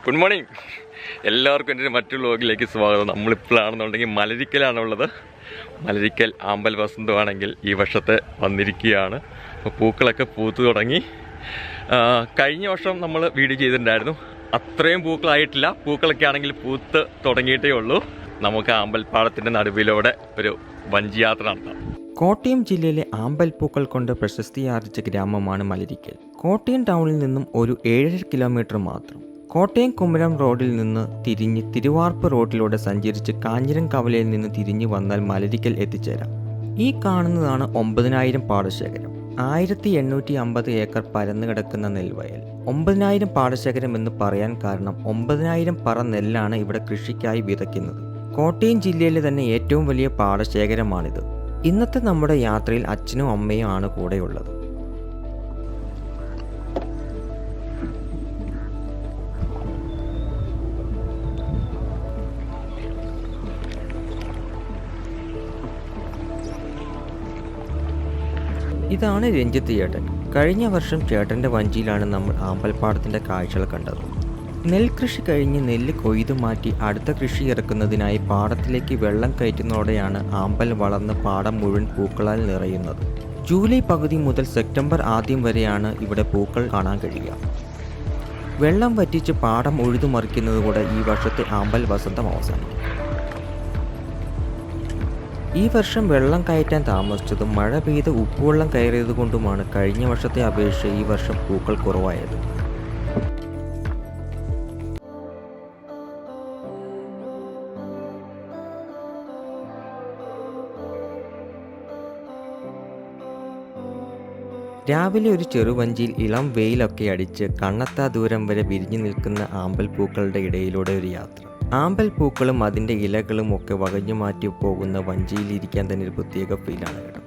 Good morning എല്ലാവർക്കും എൻ്റെ മറ്റൊരു വ്ലോഗിലേക്ക് സ്വാഗതം. നമ്മളിപ്പോഴാണെന്നുണ്ടെങ്കിൽ മലരിക്കലാണുള്ളത്. മലരിക്കൽ ആമ്പൽ വസന്തമാണെങ്കിൽ ഈ വർഷത്തെ വന്നിരിക്കുകയാണ്. അപ്പോൾ പൂക്കളൊക്കെ പൂത്തു തുടങ്ങി. കഴിഞ്ഞ വർഷം നമ്മൾ വീഡിയോ ചെയ്തിട്ടുണ്ടായിരുന്നു. അത്രയും പൂക്കളായിട്ടില്ല. പൂക്കളൊക്കെ ആണെങ്കിൽ പൂത്ത് തുടങ്ങിയിട്ടേ ഉള്ളൂ. നമുക്ക് ആമ്പൽപ്പാടത്തിൻ്റെ നടുവിലൂടെ ഒരു വഞ്ചിയാത്ര നടത്താം. കോട്ടയം ജില്ലയിലെ ആമ്പൽപ്പൂക്കൾ കൊണ്ട് പ്രശസ്തിയാർജിച്ച ഗ്രാമമാണ് മലരിക്കൽ. കോട്ടയം ടൗണിൽ നിന്നും ഒരു 7.5 കിലോമീറ്റർ മാത്രം. കോട്ടയം കുമരം റോഡിൽ നിന്ന് തിരിഞ്ഞ് തിരുവാർപ്പ് റോഡിലൂടെ സഞ്ചരിച്ച് കാഞ്ഞിരം കവലയിൽ നിന്ന് തിരിഞ്ഞു വന്നാൽ മലരിക്കൽ എത്തിച്ചേരാം. ഈ കാണുന്നതാണ് 9000 പാടശേഖരം. 1850 ഏക്കർ പരന്നു കിടക്കുന്ന നെൽവയൽ. 9000 പാടശേഖരം എന്ന് പറയാൻ കാരണം 9000 പറ നെല്ലാണ് ഇവിടെ കൃഷിക്കായി വിതയ്ക്കുന്നത്. കോട്ടയം ജില്ലയിലെ തന്നെ ഏറ്റവും വലിയ പാടശേഖരമാണിത്. ഇന്നത്തെ നമ്മുടെ യാത്രയിൽ അച്ഛനും അമ്മയും ആണ് കൂടെയുള്ളത്. ഇതാണ് രഞ്ജിത്ത് ചേട്ടൻ. കഴിഞ്ഞ വർഷം ചേട്ടൻ്റെ വഞ്ചിയിലാണ് നമ്മൾ ആമ്പൽപ്പാടത്തിൻ്റെ കാഴ്ചകൾ കണ്ടത്. നെൽകൃഷി കഴിഞ്ഞ് നെല്ല് കൊയ്തു മാറ്റി അടുത്ത കൃഷി ഇറക്കുന്നതിനായി പാടത്തിലേക്ക് വെള്ളം കയറ്റുന്നതോടെയാണ് ആമ്പൽ വളർന്ന് പാടം മുഴുവൻ പൂക്കളാൽ നിറയുന്നത്. ജൂലൈ പകുതി മുതൽ സെപ്റ്റംബർ ആദ്യം വരെയാണ് ഇവിടെ പൂക്കൾ കാണാൻ കഴിയുക. വെള്ളം വറ്റിച്ച് പാടം ഉഴുതുമറിക്കുന്നതുകൂടെ ഈ വർഷത്തെ ആമ്പൽ വസന്തം അവസാനിക്കും. ഈ വർഷം വെള്ളം കയറ്റാൻ താമസിച്ചതും മഴ പെയ്ത് ഉപ്പുവെള്ളം കയറിയത് കൊണ്ടുമാണ് കഴിഞ്ഞ വർഷത്തെ അപേക്ഷിച്ച് ഈ വർഷം പൂക്കൾ കുറവായത്. രാവിലെ ഒരു ചെറുവഞ്ചിയിൽ ഇളം വെയിലൊക്കെ അടിച്ച് കണ്ണെത്താ ദൂരം വരെ വിരിഞ്ഞു നിൽക്കുന്ന ആമ്പൽ പൂക്കളുടെ ഇടയിലൂടെ ഒരു യാത്ര. ആമ്പൽ പൂക്കളും അതിൻ്റെ ഇലകളും ഒക്കെ വകഞ്ഞു മാറ്റി പോകുന്ന വഞ്ചിയിൽ ഇരിക്കാൻ തന്നെ ഒരു പ്രത്യേക ഫീലാണ് കേട്ടോ.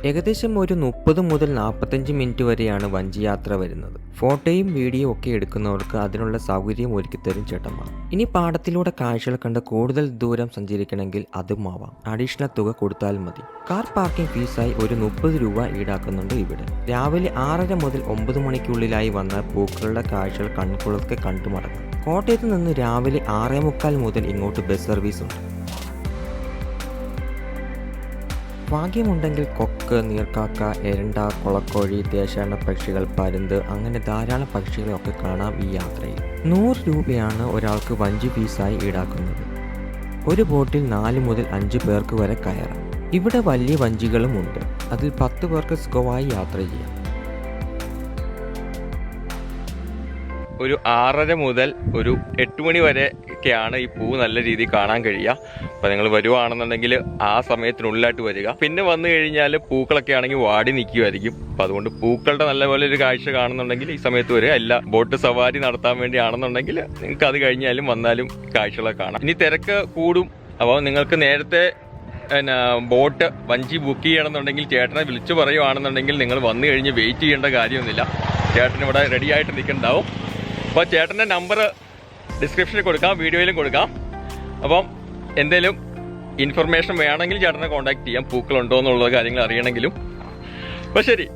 ഏകദേശം ഒരു 30 മുതൽ 45 മിനിറ്റ് വരെയാണ് വഞ്ചി യാത്ര വരുന്നത്. ഫോട്ടോയും വീഡിയോ ഒക്കെ എടുക്കുന്നവർക്ക് അതിനുള്ള സൗകര്യം ഒരുക്കിത്തരും ചേട്ടന്മാർ. ഇനി പാടത്തിലൂടെ കാഴ്ചകൾ കണ്ട് കൂടുതൽ ദൂരം സഞ്ചരിക്കണമെങ്കിൽ അതുമാവാം. അഡീഷണൽ തുക കൊടുത്താൽ മതി. കാർ പാർക്കിംഗ് ഫീസായി ഒരു 30 രൂപ ഈടാക്കുന്നുണ്ട് ഇവിടെ. രാവിലെ 6:30 മുതൽ 9 മണിക്കുള്ളിലായി വന്ന പൂക്കളുടെ കാഴ്ചകൾ കൺകുളിർക്കെ കണ്ടു മടങ്ങും. കോട്ടയത്ത് നിന്ന് രാവിലെ 6:45 മുതൽ ഇങ്ങോട്ട് ബസ് സർവീസ് ഉണ്ട്. ഭാഗ്യമുണ്ടെങ്കിൽ കൊക്ക കൊക്ക്, നീർക്കാക്ക, എരണ്ട, കൊളക്കോഴി, ദേശാടന പക്ഷികൾ, പരുന്ത് അങ്ങനെ ധാരാളം പക്ഷികളെയൊക്കെ കാണാം ഈ യാത്രയിൽ. 100 രൂപയാണ് ഒരാൾക്ക് വഞ്ചി ഫീസായി ഈടാക്കുന്നത്. ഒരു ബോട്ടിൽ 4 മുതൽ 5 പേർക്ക് വരെ കയറാം. ഇവിടെ വലിയ വഞ്ചികളും ഉണ്ട്. അതിൽ 10 പേർക്ക് സുഖമായി യാത്ര ചെയ്യാം. ഒരു 6:30 മുതൽ ഒരു 8 മണി വരെയൊക്കെയാണ് ഈ പൂ നല്ല രീതിയിൽ കാണാൻ കഴിയുക. അപ്പോൾ നിങ്ങൾ വരുവാണെന്നുണ്ടെങ്കിൽ ആ സമയത്തിനുള്ളിലായിട്ട് വരിക. പിന്നെ വന്നു കഴിഞ്ഞാൽ പൂക്കളൊക്കെ ആണെങ്കിൽ വാടി നിൽക്കുമായിരിക്കും. അപ്പോൾ അതുകൊണ്ട് പൂക്കളുടെ നല്ലപോലെ ഒരു കാഴ്ച കാണുന്നുണ്ടെങ്കിൽ ഈ സമയത്ത് വരിക. എല്ലാ ബോട്ട് സവാരി നടത്താൻ വേണ്ടിയാണെന്നുണ്ടെങ്കിൽ നിങ്ങൾക്ക് അത് കഴിഞ്ഞാലും വന്നാലും കാഴ്ചകളൊക്കെ കാണാം. ഇനി തിരക്ക് കൂടും. അപ്പോൾ നിങ്ങൾക്ക് നേരത്തെ ബോട്ട് വഞ്ചി ബുക്ക് ചെയ്യണമെന്നുണ്ടെങ്കിൽ ചേട്ടനെ വിളിച്ചു പറയുവാണെന്നുണ്ടെങ്കിൽ നിങ്ങൾ വന്നു കഴിഞ്ഞ് വെയിറ്റ് ചെയ്യേണ്ട കാര്യമൊന്നുമില്ല. ചേട്ടൻ ഇവിടെ റെഡി ആയിട്ട് നിൽക്കുന്നുണ്ടാവും. അപ്പോൾ ചേട്ടൻ്റെ നമ്പർ ഡിസ്ക്രിപ്ഷനിൽ കൊടുക്കാം, വീഡിയോയിലും കൊടുക്കാം. അപ്പം എന്തെങ്കിലും ഇൻഫർമേഷൻ വേണമെങ്കിൽ ചേട്ടനെ കോൺടാക്ട് ചെയ്യാം, പൂക്കളുണ്ടോ എന്നുള്ള കാര്യങ്ങൾ അറിയണമെങ്കിലും. അപ്പോൾ ശരി.